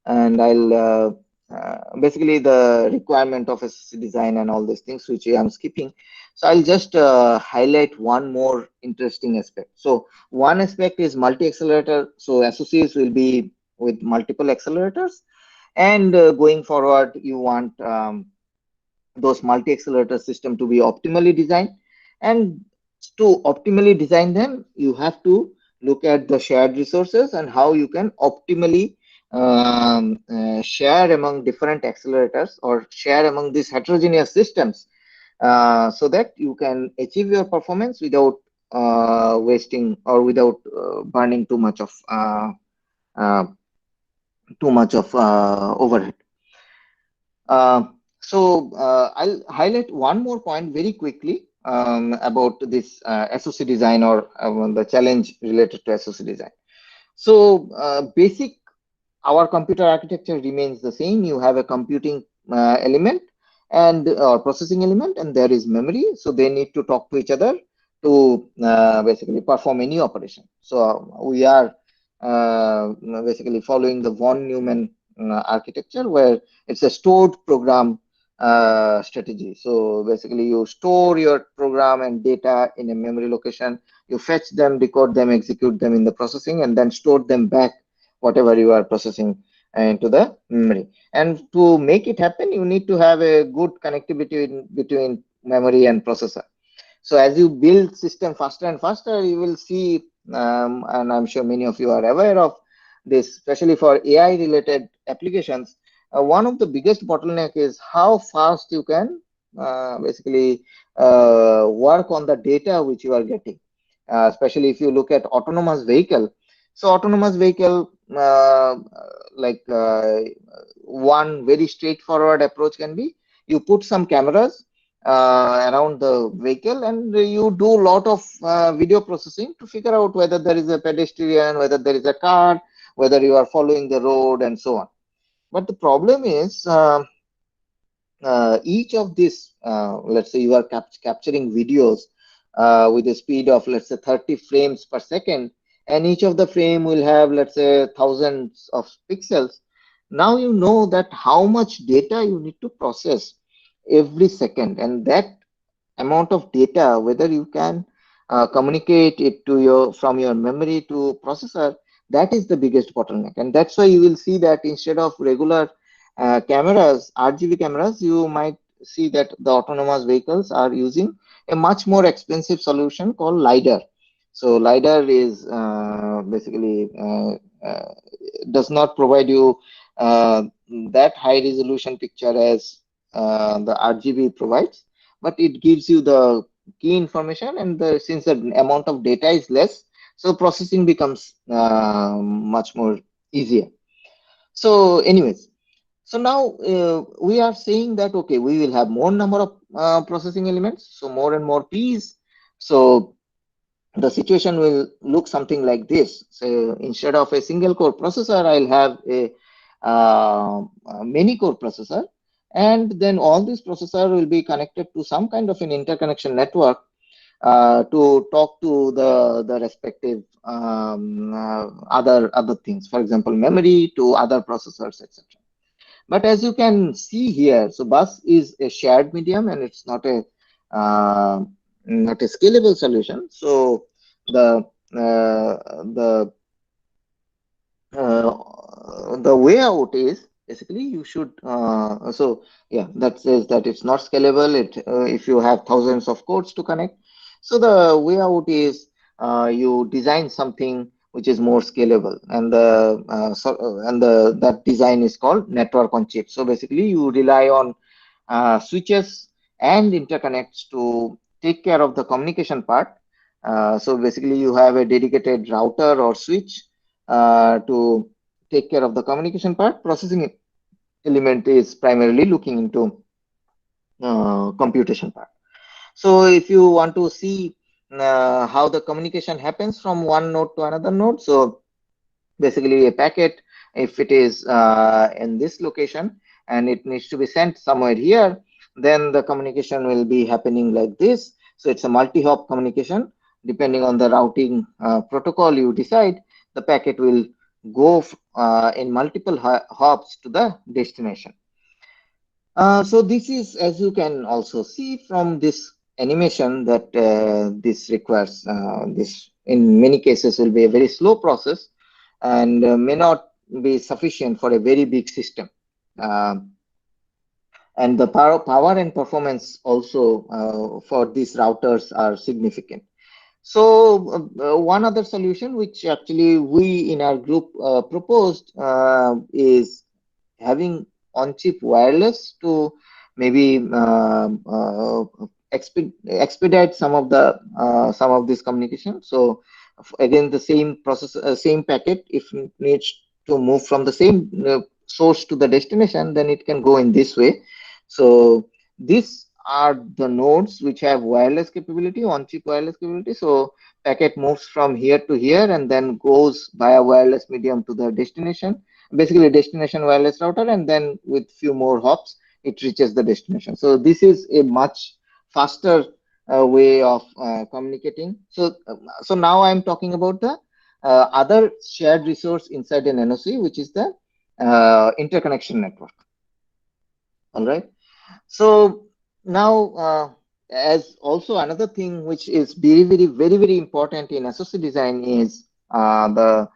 Speaker 2: and I'll basically the requirement of SOC design and all these things which I'm skipping. So I'll just highlight one more interesting aspect. So one aspect is multi-accelerator. So SOCs will be with multiple accelerators, and going forward, you want those multi-accelerator system to be optimally designed. And to optimally design them, you have to look at the shared resources and how you can optimally share among different accelerators or share among these heterogeneous systems, so that you can achieve your performance without wasting or without burning uh, too much of overhead. I'll highlight one more point very quickly about this SOC design or the challenge related to SOC design. So basic, our computer architecture remains the same. You have a computing element and or processing element, and there is memory. So they need to talk to each other to basically perform any operation. So we are basically following the von Neumann architecture, where it's a stored program strategy. So basically you store your program and data in a memory location, you fetch them, decode them, execute them in the processing, and then store them back whatever you are processing into the memory. And to make it happen, you need to have a good connectivity between memory and processor. So as you build system faster and faster, you will see, and I'm sure many of you are aware of this, especially for AI related applications. One of the biggest bottleneck is how fast you can basically work on the data which you are getting, especially if you look at autonomous vehicle. So autonomous vehicle, like one very straightforward approach can be, you put some cameras around the vehicle, and you do a lot of video processing to figure out whether there is a pedestrian, whether there is a car, whether you are following the road, and so on. But the problem is, each of these, let's say you are capturing videos with a speed of, let's say, 30 frames per second, and each of the frame will have, let's say, thousands of pixels. Now you know that how much data you need to process every second, and that amount of data, whether you can communicate it to your from your memory to processor, that is the biggest bottleneck. And that's why you will see that instead of regular cameras, RGB cameras, you might see that the autonomous vehicles are using a much more expensive solution called LiDAR. So LiDAR is basically does not provide you uh, that high resolution picture as the RGB provides, but it gives you the key information, and since the amount of data is less, so processing becomes much more easier. So anyways, so now we are saying that, okay, we will have more number of processing elements, so more and more P's. So the situation will look something like this. So instead of a single core processor, I'll have a many core processor, and then all these processor will be connected to some kind of an interconnection network to talk to the respective other things, for example, memory to other processors, etc. But as you can see here, so bus is a shared medium, and it's uh, not a scalable solution. So the the the way out is basically you should so yeah, that says that it's not scalable. It if you have thousands of codes to connect, so the way out is you design something which is more scalable, and the that design is called network on chip. So basically you rely on switches and interconnects to take care of the communication part. So basically you have a dedicated router or switch to take care of the communication part. Processing element is primarily looking into computation part. So if you want to see how the communication happens from one node to another node, so basically a packet, if it is in this location and it needs to be sent somewhere here, then the communication will be happening like this. So it's a multi-hop communication. Depending on the routing protocol you decide, the packet will go in multiple hops to the destination. So this is, as you can also see from this animation, that this requires this in many cases will be a very slow process, and may not be sufficient for a very big system. And the power and performance also for these routers are significant. So one other solution which actually we in our group proposed is having on-chip wireless to maybe expedite some of this communication. So again, the same process, same packet, if it needs to move from the same source to the destination, then it can go in this way. So these are the nodes which have wireless capability, on-chip wireless capability. So packet moves from here to here and then goes via wireless medium to the destination, basically destination wireless router, and then with few more hops it reaches the destination. So this is a much faster way of communicating. So now I'm talking about the other shared resource inside an NOC, which is the interconnection network. All right. So now, as also another thing which is very important in SoC design is the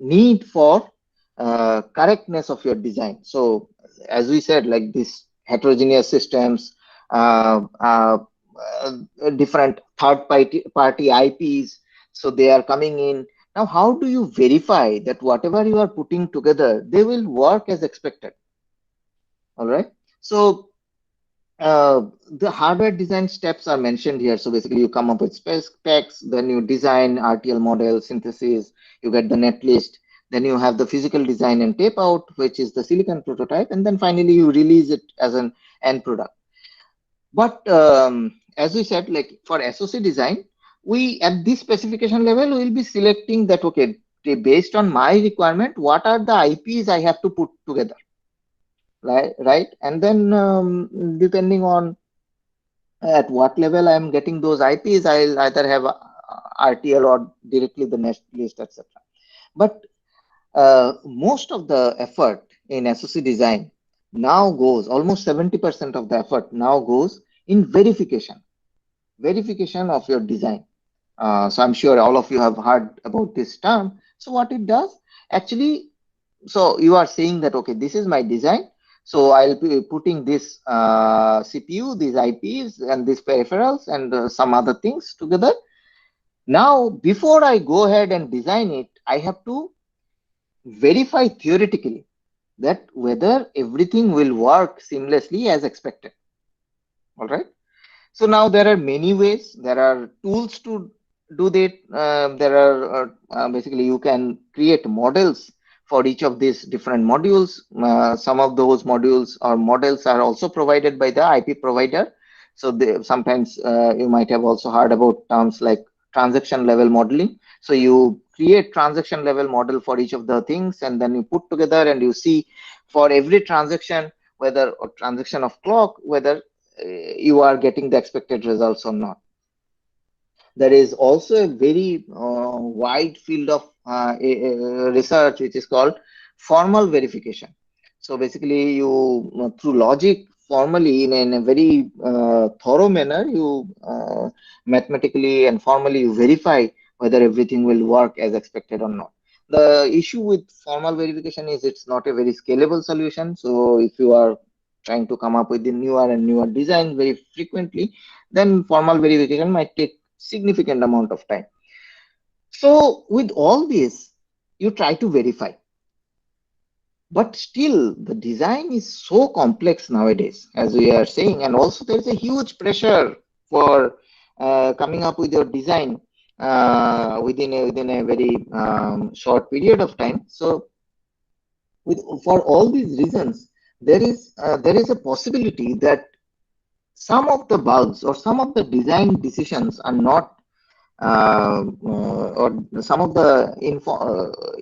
Speaker 2: need for correctness of your design. So as we said, like these heterogeneous systems, different third party IPs. So they are coming in. Now, how do you verify that whatever you are putting together, they will work as expected? All right. So the hardware design steps are mentioned here. So basically, you come up with specs, then you design RTL model synthesis, you get the net list, then you have the physical design and tape out, which is the silicon prototype, and then finally you release it as an end product. But as we said, like for SoC design, we at this specification level, we will be selecting that, okay, based on my requirement, what are the IPs I have to put together, right? And then depending on at what level I'm getting those IPs, I'll either have RTL or directly the net list, etc. But most of the effort in SoC design now goes, almost 70% of the effort now goes in verification of your design. So I'm sure all of you have heard about this term. So what it does actually, so you are saying that, okay, this is my design. So I'll be putting this CPU, these IPs, and these peripherals, and some other things together. Now, before I go ahead and design it, I have to verify theoretically that whether everything will work seamlessly as expected. All right. So now there are many ways. There are tools to do that. There are basically you can create models for each of these different modules. Some of those modules or models are also provided by the IP provider. So sometimes you might have also heard about terms like transaction level modeling. So you create transaction level model for each of the things, and then you put together and you see for every transaction, whether or transaction of clock, whether you are getting the expected results or not. There is also a very wide field of research which is called formal verification. So basically, you through logic, formally in a very thorough manner, you mathematically and formally you verify whether everything will work as expected or not. The issue with formal verification is it's not a very scalable solution. So if you are trying to come up with the newer and newer designs very frequently, then formal verification might take significant amount of time. So with all this, you try to verify, but still the design is so complex nowadays, as we are saying, and also there's a huge pressure for coming up with your design within a very short period of time. So for all these reasons, there is a possibility that some of the bugs or some of the design decisions are not or some of the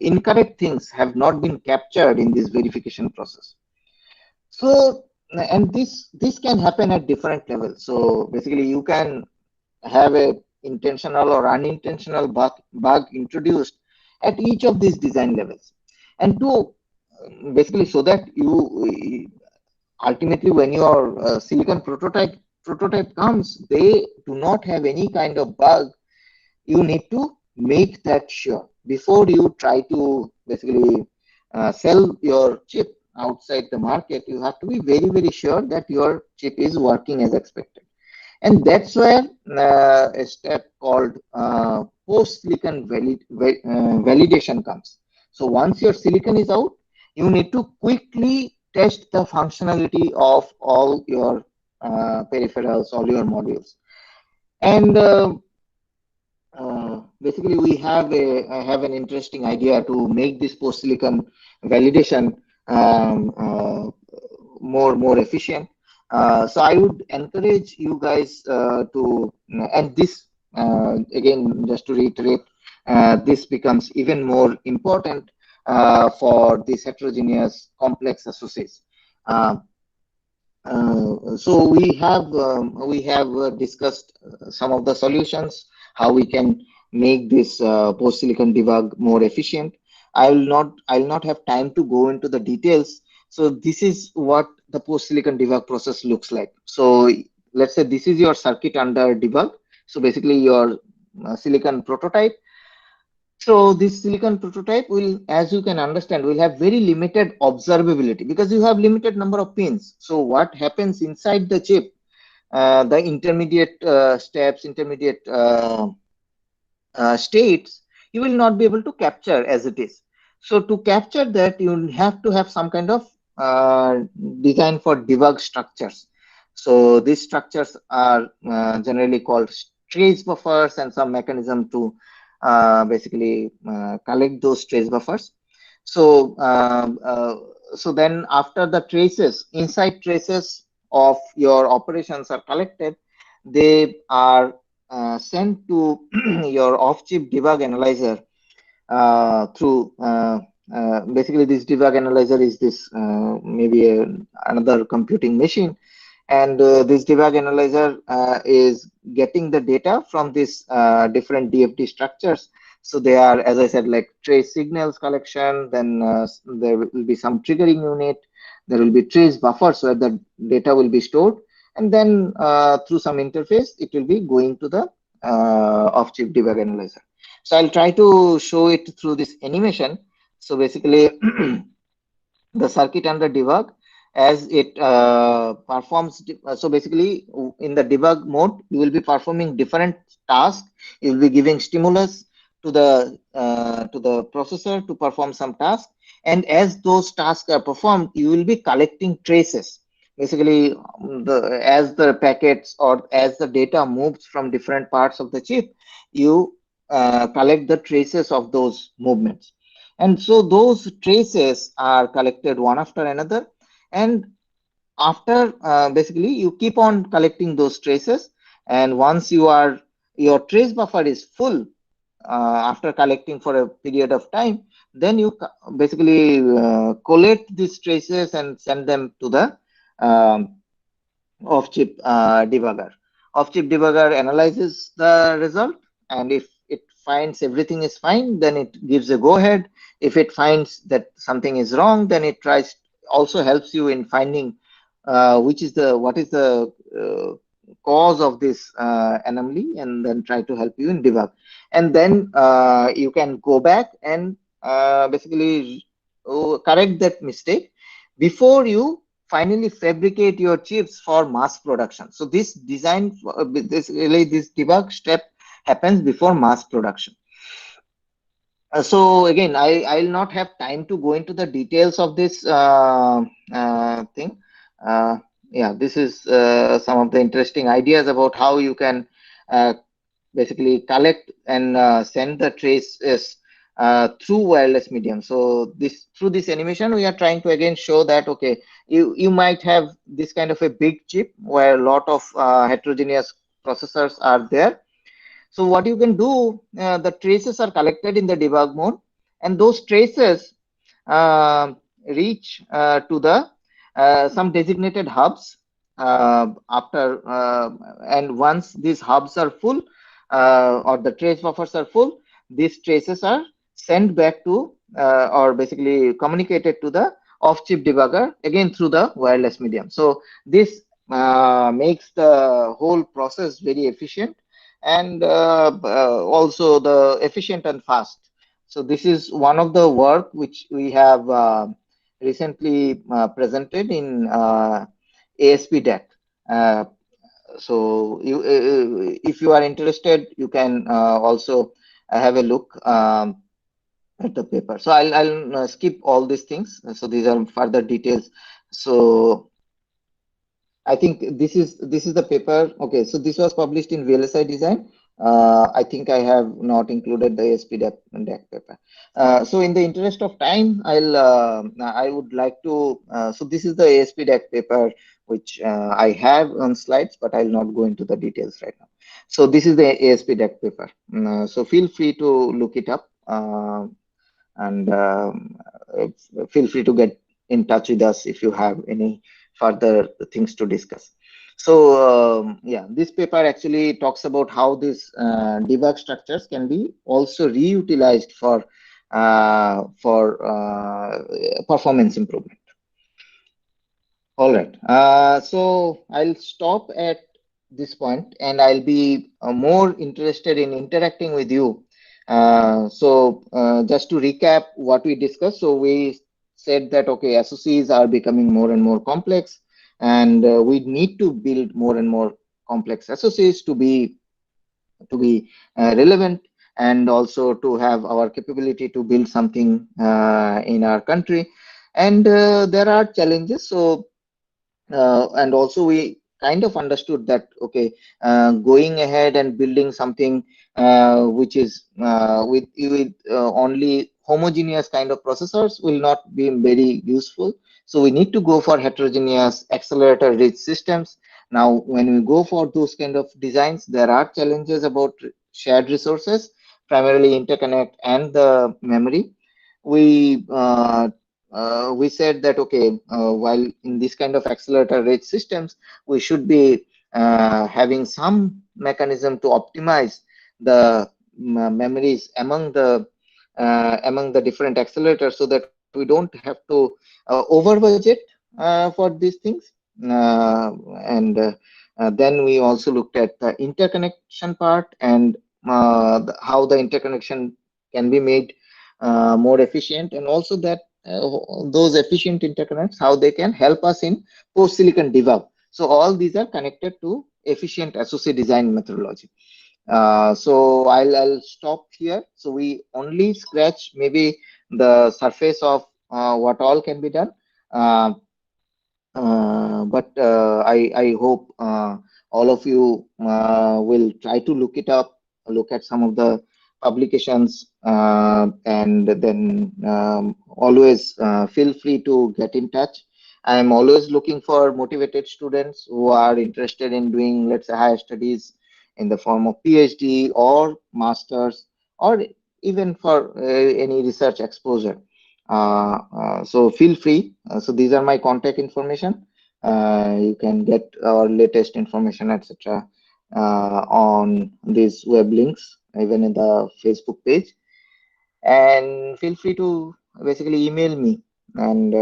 Speaker 2: incorrect things have not been captured in this verification process. So, and this can happen at different levels. So basically, you can have a intentional or unintentional bug introduced at each of these design levels, and to basically so that you ultimately when your silicon prototype comes, they do not have any kind of bug. You need to make that sure before you try to basically sell your chip outside the market. You have to be very sure that your chip is working as expected, and that's where a step called post silicon validation comes. So once your silicon is out, you need to quickly test the functionality of all your peripherals, all your modules, and basically we have an interesting idea to make this post silicon validation more efficient. So I would encourage you guys to, and this again, just to reiterate, this becomes even more important for these heterogeneous complex SoCs. So we have discussed some of the solutions, how we can make this post silicon debug more efficient. I'll not have time to go into the details. So this is what the post silicon debug process looks like. So let's say this is your circuit under debug. So basically your silicon prototype. So this silicon prototype will, as you can understand, will have very limited observability because you have limited number of pins. So what happens inside the chip? the intermediate steps, intermediate states, you will not be able to capture as it is. So to capture that, you have to have some kind of design for debug structures. So these structures are generally called trace buffers, and some mechanism to basically collect those trace buffers. So so then after the traces, inside traces of your operations are collected, they are sent to your off-chip debug analyzer through basically this debug analyzer is this maybe another computing machine, and this debug analyzer is getting the data from these different DFD structures. So they are, as I said, like trace signals collection, then there will be some triggering unit, there will be trace buffers where the data will be stored, and then through some interface it will be going to the off-chip debug analyzer. So I'll try to show it through this animation. So basically the circuit under debug, as it performs. So basically, in the debug mode, you will be performing different tasks. You will be giving stimulus to the processor to perform some task, and as those tasks are performed, you will be collecting traces. Basically, as the packets or as the data moves from different parts of the chip, you collect the traces of those movements, and so those traces are collected one after another. And after basically you keep on collecting those traces, and once your trace buffer is full, after collecting for a period of time, then you basically collect these traces and send them to the um, off-chip debugger. Off-chip debugger analyzes the result, and if it finds everything is fine, then it gives a go-ahead. If it finds that something is wrong, then it tries, also helps you in finding what is the cause of this anomaly, and then try to help you in debug. And then you can go back and basically correct that mistake before you finally fabricate your chips for mass production. So this design, this debug step happens before mass production. So again, I'll not have time to go into the details of this thing. Uh, yeah, this is some of the interesting ideas about how you can uh, basically collect and send the traces through wireless medium. So this, through this animation, we are trying to again show that, okay, you might have this kind of a big chip where a lot of heterogeneous processors are there. So what you can do, the traces are collected in the debug mode, and those traces reach to the some designated hubs after, and once these hubs are full, or the trace buffers are full, these traces are sent back to or basically communicated to the off-chip debugger again through the wireless medium. So this makes the whole process very efficient, and also the efficient and fast. So this is one of the work which we have recently presented in ASP deck. Uh, so if you are interested, you can also have a look at the paper. So I'll skip all these things. So these are further details. So I think this is the paper. Okay, so this was published in VLSI Design. I think I have not included the ASP deck paper. So in the interest of time, I would like to. So this is the ASP deck paper which I have on slides, but I'll not go into the details right now. So this is the ASP deck paper. So feel free to look it up, and feel free to get in touch with us if you have any further things to discuss. So yeah, this paper actually talks about how these debug structures can be also reutilized for performance improvement. All right, so I'll stop at this point, and I'll be more interested in interacting with you. Just to recap what we discussed, so we said that, okay, SOCs are becoming more and more complex. and we need to build more and more complex SOCs to be relevant, and also to have our capability to build something in our country. And there are challenges. So and also we kind of understood that, okay, going ahead and building something which is with only homogeneous kind of processors will not be very useful. So we need to go for heterogeneous accelerator rich systems. Now when we go for those kind of designs, there are challenges about shared resources, primarily interconnect and the memory. We said that, okay, while in this kind of accelerator rich systems, we should be having some mechanism to optimize the memories among the different accelerators, so that we don't have to over budget for these things. And then we also looked at the interconnection part, and how the interconnection can be made more efficient, and also that those efficient interconnects, how they can help us in post silicon debug. So all these are connected to efficient SoC design methodology. So I'll stop here. So we only scratch maybe the surface of what all can be done. Uh, but I hope all of you will try to look it up, look at some of the publications, and then always feel free to get in touch. I am always looking for motivated students who are interested in doing, let's say, higher studies in the form of PhD or masters, or even for any research exposure. So feel free. So these are my contact information. You can get our latest information, etc., on these web links, even in the Facebook page. And feel free to basically email me. And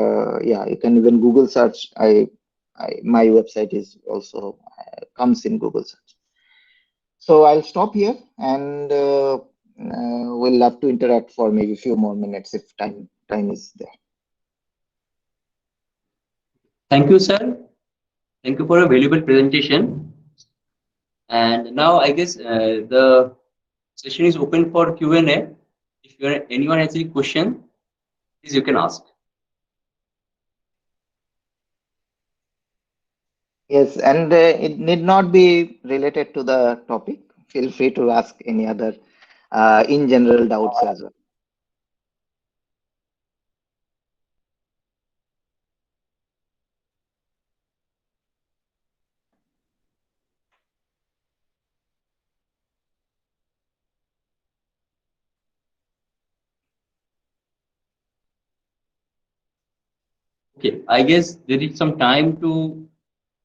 Speaker 2: yeah, you can even Google search. My website is also comes in Google search. So I'll stop here, and we'll love to interact for maybe a few more minutes if time is there.
Speaker 3: Thank you, sir. Thank you for a valuable presentation. And now I guess the session is open for Q&A. If anyone has any question, please you can ask.
Speaker 2: Yes, and it need not be related to the topic. Feel free to ask any other in general doubts as well.
Speaker 3: Okay, I guess there is some time to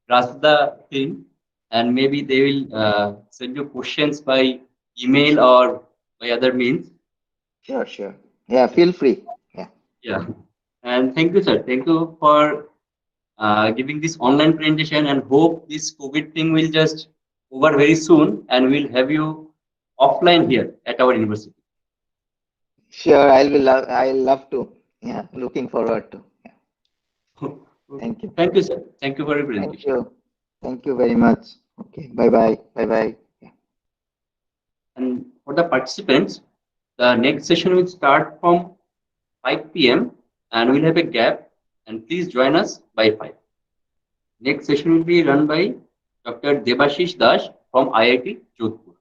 Speaker 3: grasp the thing, and maybe they will send you questions by email or by other means.
Speaker 2: Sure, sure. Yeah, feel free. Yeah.
Speaker 3: Yeah. And thank you, sir. Thank you for giving this online presentation, and hope this COVID thing will just over very soon, and we'll have you offline here at our university.
Speaker 2: Sure, I'll love to. Yeah, looking forward to. Yeah. Thank you.
Speaker 3: Thank you, sir. Thank you for your
Speaker 2: Thank
Speaker 3: presentation.
Speaker 2: you. Thank you very much. Okay. Bye bye. Bye bye. Yeah.
Speaker 3: And for the participants, the next session will start from 5 p.m. and we'll have a gap. And please join us by 5. Next session will be run by Dr. Debashish Das from IIT Jodhpur.